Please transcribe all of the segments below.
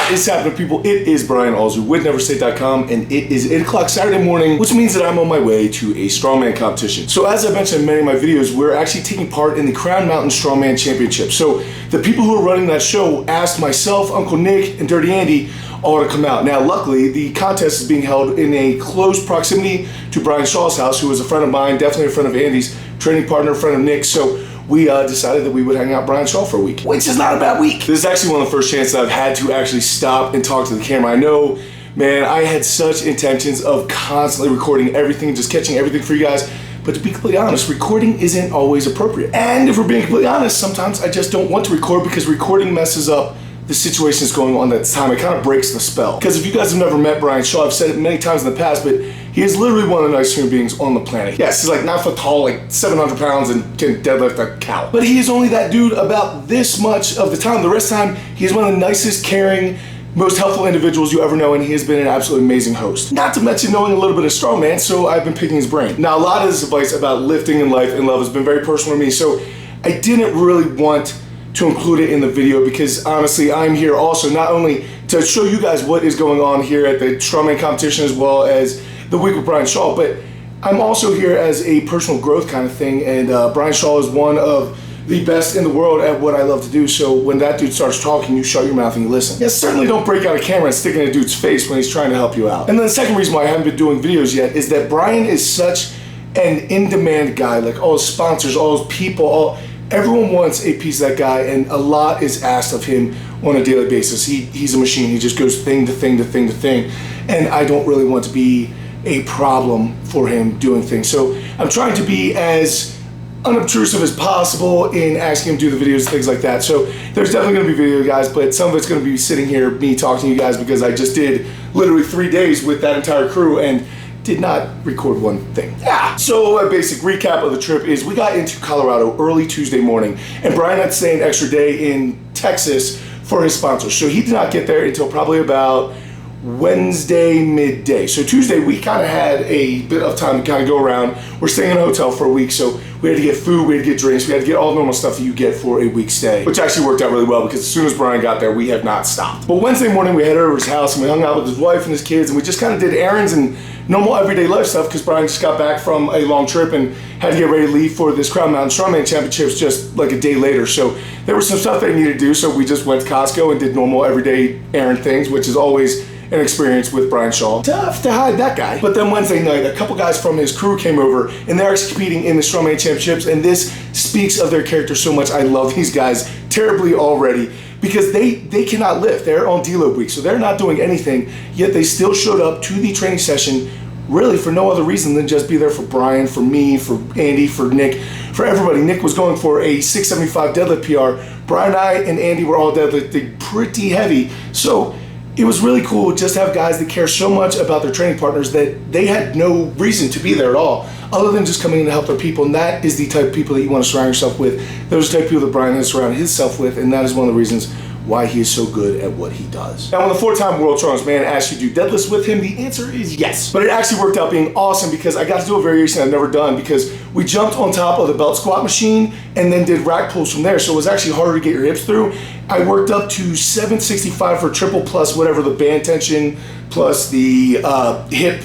What is happening, people? It is Brian Alsruhe with NeverState.com, and it is 8 o'clock Saturday morning, which means that I'm on my way to a Strongman competition. So as I mentioned in many of my videos, we're actually taking part in the Crown Mountain Strongman Championship. So the people who are running that show asked myself, Uncle Nick, and Dirty Andy all to come out. Now, luckily, the contest is being held in a close proximity to Brian Shaw's house, who is a friend of mine, definitely a friend of Andy's, training partner, friend of Nick's. So we decided that we would hang out Brian Shaw for a week, which is not a bad week. This is actually one of the first chances I've had to actually stop and talk to the camera. I know, man, I had such intentions of constantly recording everything, just catching everything for you guys, but to be completely honest, recording isn't always appropriate. And if we're being completely honest, sometimes I just don't want to record because recording messes up the situation that's going on at the time. It kind of breaks the spell. Because if you guys have never met Brian Shaw, I've said it many times in the past, but he is literally one of the nicest human beings on the planet. Yes, he's like 9 foot tall, like 700 pounds, and can deadlift a cow. But he is only that dude about this much of the time. The rest of the time, he's one of the nicest, caring, most helpful individuals you ever know, and he has been an absolutely amazing host. Not to mention knowing a little bit of Strongman, so I've been picking his brain. Now, a lot of this advice about lifting and life and love has been very personal to me, so I didn't really want to include it in the video because honestly, I'm here also not only to show you guys what is going on here at the Strongman competition as well as the week with Brian Shaw, but I'm also here as a personal growth kind of thing, and Brian Shaw is one of the best in the world at what I love to do, so when that dude starts talking, you shut your mouth and you listen. Yeah, certainly don't break out a camera and stick it in a dude's face when he's trying to help you out. And then the second reason why I haven't been doing videos yet is that Brian is such an in-demand guy, like all his sponsors, all his people, everyone wants a piece of that guy, and a lot is asked of him on a daily basis. He's a machine. He just goes thing to thing to thing to thing, and I don't really want to be a problem for him doing things. So I'm trying to be as unobtrusive as possible in asking him to do the videos and things like that. So there's definitely going to be video, guys, but some of it's going to be sitting here, me talking to you guys, because I just did literally 3 days with that entire crew and did not record one thing. Yeah. So a basic recap of the trip is we got into Colorado early Tuesday morning, and Brian had to stay an extra day in Texas for his sponsors. So he did not get there until probably about Wednesday midday. So Tuesday we kind of had a bit of time to kind of go around. We're staying in a hotel for a week, so we had to get food, we had to get drinks, we had to get all the normal stuff that you get for a week stay, which actually worked out really well because as soon as Brian got there, we have not stopped. But Wednesday morning we headed over to his house and we hung out with his wife and his kids, and we just kind of did errands and normal everyday life stuff because Brian just got back from a long trip and had to get ready to leave for this Crown Mountain Strongman Championships just like a day later. So there was some stuff that he needed to do, so we just went to Costco and did normal everyday errand things, which is always an experience with Brian Shaw. Tough to hide that guy. But then Wednesday night, a couple guys from his crew came over, and they're actually competing in the Strongman Championships, and this speaks of their character so much. I love these guys terribly already because they cannot lift. They're on deload week, so they're not doing anything, yet they still showed up to the training session really for no other reason than just be there for Brian, for me, for Andy, for Nick, for everybody. Nick was going for a 675 deadlift PR. Brian, I, and Andy were all deadlifting pretty heavy. So it was really cool just to have guys that care so much about their training partners that they had no reason to be there at all, other than just coming in to help their people. And that is the type of people that you want to surround yourself with. Those type of people that Brian has surrounded himself with, and that is one of the reasons why he is so good at what he does. Now, when the 4-time world strongest asked you to do deadlifts with him, the answer is yes. But it actually worked out being awesome because I got to do a variation I've never done because we jumped on top of the belt squat machine and then did rack pulls from there. So it was actually harder to get your hips through. I worked up to 765 for triple plus whatever the band tension plus the hip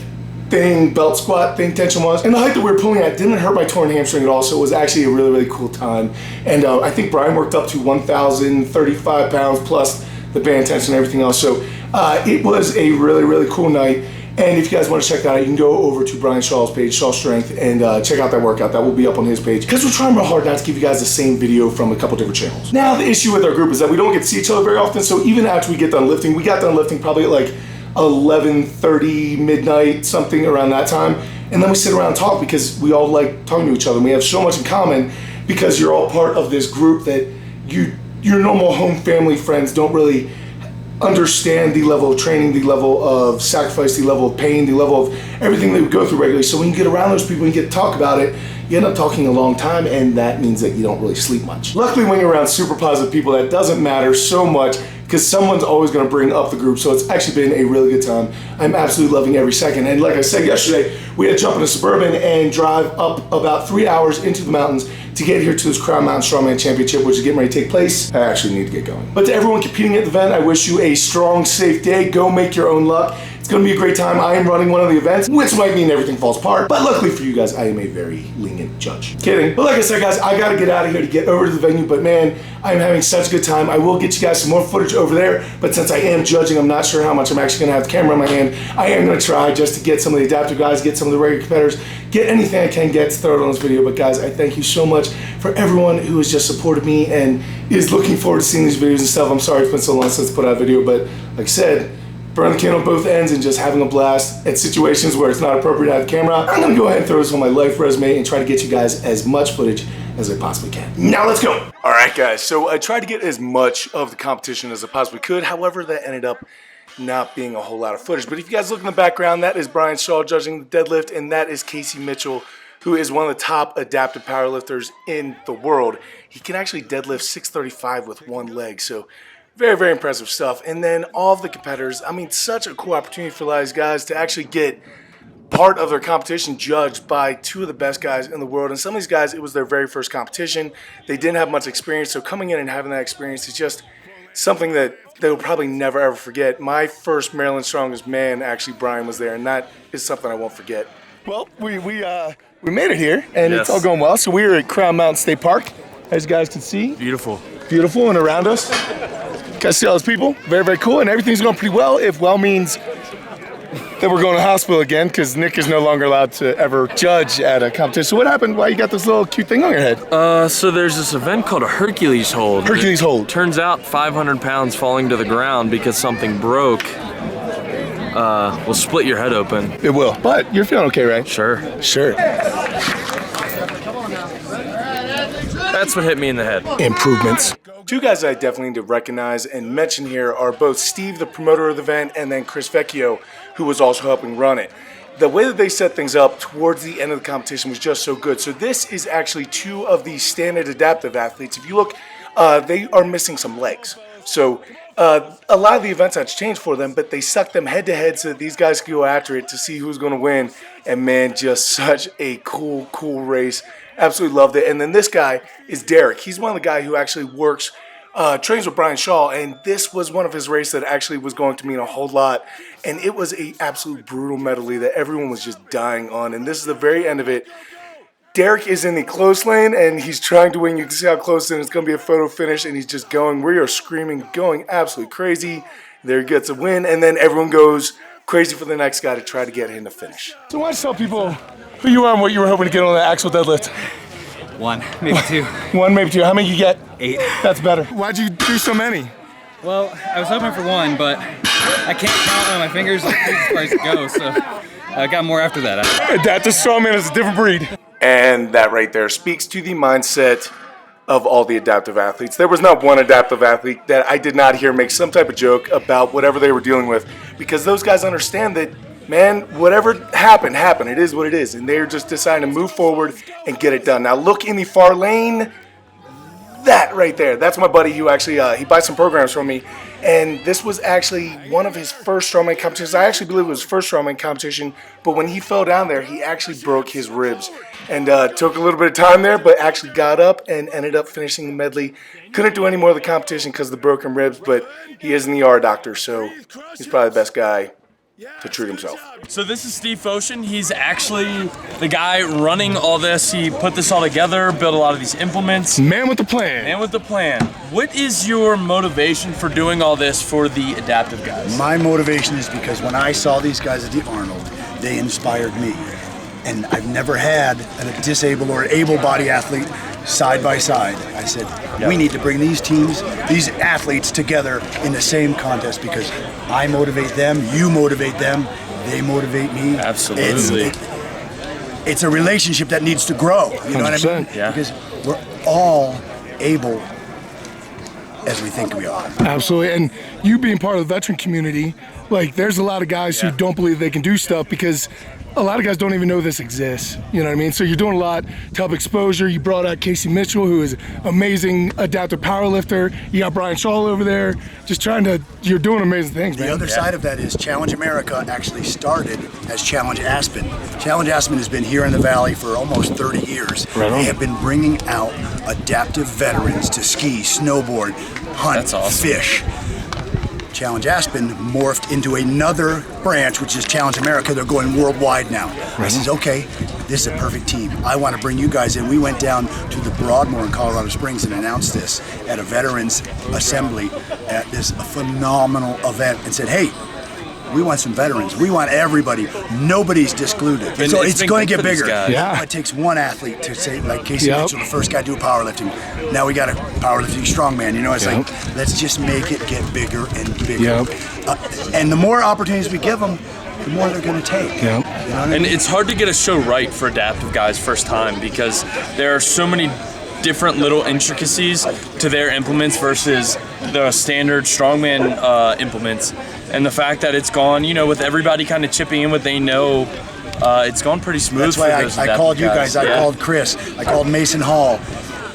thing, belt squat thing tension was. And the height that we were pulling at didn't hurt my torn hamstring at all, so it was actually a really, really cool time. And I think Brian worked up to 1,035 pounds plus the band tension and everything else. So it was a really, really cool night. And if you guys want to check that out, you can go over to Brian Shaw's page, Shaw Strength, and check out that workout. That will be up on his page. Because we're trying real hard not to give you guys the same video from a couple different channels. Now, the issue with our group is that we don't get to see each other very often, so even after we get done lifting, we got done lifting probably at like 11:30, midnight, something around that time. And then we sit around and talk because we all like talking to each other. And we have so much in common because you're all part of this group that your normal home family friends don't really understand the level of training, the level of sacrifice, the level of pain, the level of everything that we go through regularly. So when you get around those people and you get to talk about it, you end up talking a long time, and that means that you don't really sleep much. Luckily, when you're around super positive people, that doesn't matter so much because someone's always going to bring up the group. So it's actually been a really good time. I'm absolutely loving every second. And like I said yesterday, we had to jump in a Suburban and drive up about 3 hours into the mountains to get here to this Crown Mountain Strongman Championship, which is getting ready to take place. I actually need to get going. But to everyone competing at the event, I wish you a strong, safe day. Go make your own luck. It's gonna be a great time. I am running one of the events, which might mean everything falls apart. But luckily for you guys, I am a very lenient judge. Kidding. But like I said, guys, I gotta get out of here to get over to the venue. But man, I'm having such a good time. I will get you guys some more footage over there. But since I am judging, I'm not sure how much I'm actually gonna have the camera in my hand. I am gonna try just to get some of the adaptive guys, get some of the regular competitors, get anything I can get to throw it on this video. But guys, I thank you so much for everyone who has just supported me and is looking forward to seeing these videos and stuff. I'm sorry it's been so long since I put out a video, but like I said, burn the candle on both ends and just having a blast at situations where it's not appropriate to have the camera. I'm gonna go ahead and throw this on my life resume and try to get you guys as much footage as I possibly can. Now let's go. All right, guys, so I tried to get as much of the competition as I possibly could. However, that ended up not being a whole lot of footage. But if you guys look in the background, that is Brian Shaw judging the deadlift, and that is Casey Mitchell, who is one of the top adaptive powerlifters in the world. He can actually deadlift 635 with one leg, so very, very impressive stuff. And then all of the competitors, I mean, such a cool opportunity for these guys to actually get part of their competition judged by two of the best guys in the world. And some of these guys, it was their very first competition. They didn't have much experience, so coming in and having that experience is just something that they'll probably never ever forget. My first Maryland Strongest Man, actually, Brian was there, and that is something I won't forget. Well, we made it here, and It's all going well. So we are at Crown Mountain State Park, as you guys can see. Beautiful. Beautiful, and around us, guys see all those people? Very, very cool, and everything's going pretty well. If well means that we're going to the hospital again, because Nick is no longer allowed to ever judge at a competition. So what happened? Why you got this little cute thing on your head? So there's this event called a Hercules hold. Hercules hold. Turns out 500 pounds falling to the ground because something broke will split your head open. It will, but you're feeling okay, right? Sure. Sure. That's what hit me in the head. Improvements. Two guys I definitely need to recognize and mention here are both Steve, the promoter of the event, and then Chris Vecchio, who was also helping run it. The way that they set things up towards the end of the competition was just so good. So this is actually two of the standard adaptive athletes. If you look, they are missing some legs. So a lot of the events had changed for them, but they sucked them head to head so that these guys could go after it to see who's going to win. And man, just such a cool race. Absolutely loved it. And then this guy is Derek. He's one of the guys who actually works, trains with Brian Shaw, and this was one of his races that actually was going to mean a whole lot. And it was a absolute brutal medley that everyone was just dying on. And this is the very end of it. Derek is in the close lane, and he's trying to win. You can see how close it is. It's going to be a photo finish, and he's just going. We are screaming, going absolutely crazy. There he gets a win, and then everyone goes crazy for the next guy to try to get him to finish. So why don't you tell people who you are and what you were hoping to get on the actual deadlift? One, maybe two. One, maybe two. How many you get? 8. That's better. Why'd you do so many? Well, I was hoping for one, but I can't count on my fingers like as far as to go, so I got more after that. Adaptive Strongman is a different breed. And that right there speaks to the mindset of all the adaptive athletes. There was not one adaptive athlete that I did not hear make some type of joke about whatever they were dealing with, because those guys understand that, man, whatever happened. It is what it is. And they're just deciding to move forward and get it done. Now look in the far lane. That right there, that's my buddy who actually, he buys some programs from me. And this was actually one of his first strongman competitions. I actually believe it was his first strongman competition. But when he fell down there, he actually broke his ribs. And took a little bit of time there, but actually got up and ended up finishing the medley. Couldn't do any more of the competition because of the broken ribs, but he is an ER doctor, so he's probably the best guy to treat himself. So this is Steve Foshin. He's actually the guy running all this. He put this all together, built a lot of these implements. Man with the plan. Man with the plan. What is your motivation for doing all this for the adaptive guys? My motivation is because when I saw these guys at the Arnold, they inspired me. And I've never had a disabled or able-bodied athlete side by side. I said, we need to bring these teams, these athletes together in the same contest, because I motivate them, you motivate them, they motivate me. Absolutely. It's a relationship that needs to grow. You know what I mean? Yeah. Because we're all able as we think we are. Absolutely. And you being part of the veteran community, like, there's a lot of guys who don't believe they can do stuff because a lot of guys don't even know this exists. You know what I mean? So you're doing a lot to help exposure. You brought out Casey Mitchell, who is amazing adaptive powerlifter. You got Brian Shaw over there, just trying to. You're doing amazing things, man. The other side of that is Challenge America actually started as Challenge Aspen. Challenge Aspen has been here in the Valley for almost 30 years. Right on. They have been bringing out adaptive veterans to ski, snowboard, hunt, That's awesome. fish. Challenge Aspen morphed into another branch, which is Challenge America. They're going worldwide now. I says, okay, this is a perfect team. I want to bring you guys in. We went down to the Broadmoor in Colorado Springs and announced this at a veterans assembly at this phenomenal event and said, hey, we want some veterans. We want everybody. Nobody's discluded. So it's going to get bigger. Yeah. It takes one athlete to say, like Casey Mitchell, the first guy to do powerlifting. Now we got a powerlifting strongman. You know, it's like, let's just make it get bigger and bigger. And the more opportunities we give them, the more they're going to take. You know what I mean? And it's hard to get a show right for adaptive guys first time because there are so many different little intricacies to their implements versus the standard strongman implements. And the fact that it's gone, you know, with everybody kind of chipping in what they know, it's gone pretty smooth. That's why I called you guys. I called Chris. I called Mason Hall.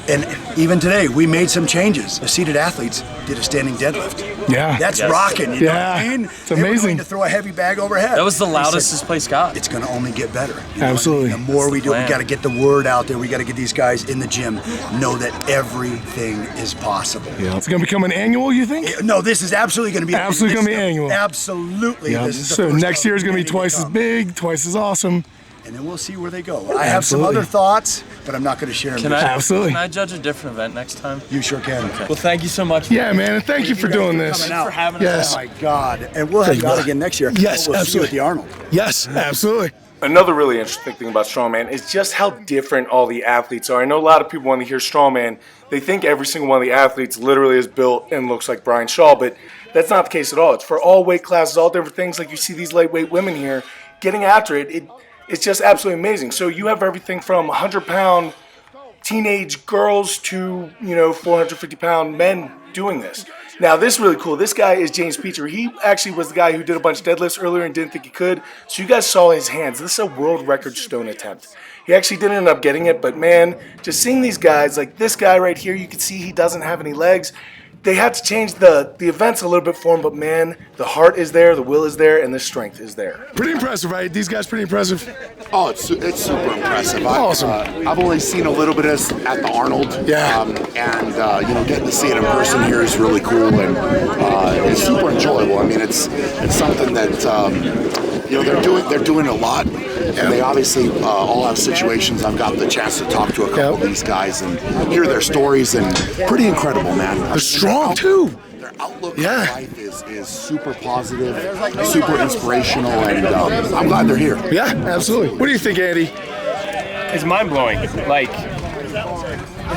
And even today, we made some changes. The seated athletes did a standing deadlift. Yeah. That's rocking. You know what I mean? It's amazing. They were going to throw a heavy bag overhead. That was the loudest this place got. It's going to only get better. You know Absolutely. what I mean? The more we do, we got to get the word out there. We got to get these guys in the gym know that everything is possible. Yeah. It's going to become an annual, you think? No, this is absolutely going to be Absolutely going to be annual. Absolutely. Yeah. This is the So first next year is going to be twice as come. big, twice as awesome. And then we'll see where they go. I have some other thoughts, but I'm not going to share them. Absolutely. Can I judge a different event next time? You sure can. Well, thank you so much. Yeah, man, and thank you for doing this. Coming out. For having Yes. us. Oh my God. And we'll have you out again next year. Yes, We'll see you absolutely. at the Arnold. Yes, absolutely. Another really interesting thing about strongman is just how different all the athletes are. I know a lot of people, when they hear strongman, they think every single one of the athletes literally is built and looks like Brian Shaw, but that's not the case at all. It's for all weight classes, all different things. Like you see these lightweight women here getting after it. It's just absolutely amazing. So you have everything from 100-pound teenage girls to, 450-pound men doing this. Now, this is really cool. This guy is James Peter. He actually was the guy who did a bunch of deadlifts earlier and didn't think he could. So you guys saw his hands. This is a world record stone attempt. He actually didn't end up getting it, but man, just seeing these guys, like this guy right here, you can see he doesn't have any legs. They had to change the events a little bit for him, but man, the heart is there, the will is there, and the strength is there. Pretty impressive, right? These guys pretty impressive. Oh, it's super impressive. Awesome. I've only seen a little bit of this at the Arnold. Yeah. And getting to see it in person here is really cool, and it's super enjoyable. I mean, it's something that they're doing a lot, and they obviously all have situations. I've got the chance to talk to a couple of these guys and hear their stories, and pretty incredible, man. They're strong too. Their outlook on life is super positive, super inspirational, and I'm glad they're here. Yeah, absolutely. What do you think, Andy? It's mind-blowing. Like,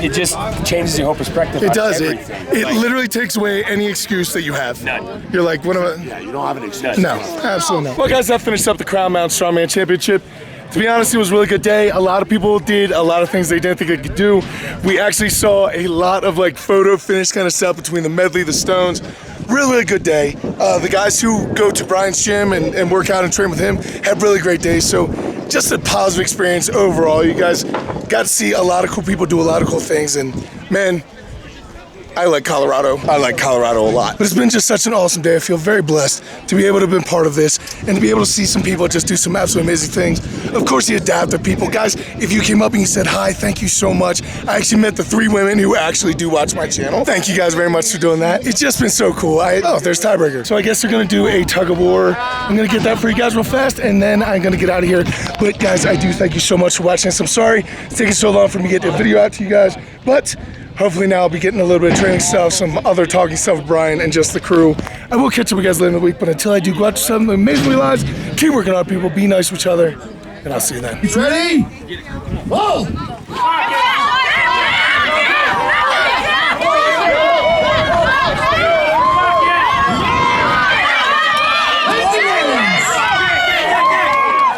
it just changes your whole perspective. It does. Everything. It literally takes away any excuse that you have. None. You're like, what am I? Yeah, you don't have an excuse. No, absolutely not. Well, guys, that finished up the Crown Mountain Strongman Championship. To be honest, it was a really good day. A lot of people did a lot of things they didn't think they could do. We actually saw a lot of photo finish kind of stuff between the medley, the stones. Really good day. The guys who go to Brian's gym and work out and train with him had really great days. So just a positive experience overall. You guys got to see a lot of cool people do a lot of cool things. And man, I like Colorado. I like Colorado a lot. But it's been just such an awesome day. I feel very blessed to be able to have been part of this and to be able to see some people just do some absolutely amazing things. Of course, the adaptive people. Guys, if you came up and you said hi, thank you so much. I actually met the 3 women who actually do watch my channel. Thank you guys very much for doing that. It's just been so cool. There's tiebreaker. So I guess they're going to do a tug of war. I'm going to get that for you guys real fast, and then I'm going to get out of here. But guys, I do thank you so much for watching this. I'm sorry it's taking so long for me to get the video out to you guys, but hopefully now I'll be getting a little bit of training stuff, some other talking stuff with Brian and just the crew. I will catch up with you guys later in the week, but until I do, go out to something amazingly lives. Keep working on people, be nice to each other, and I'll see you then. Ready? Whoa!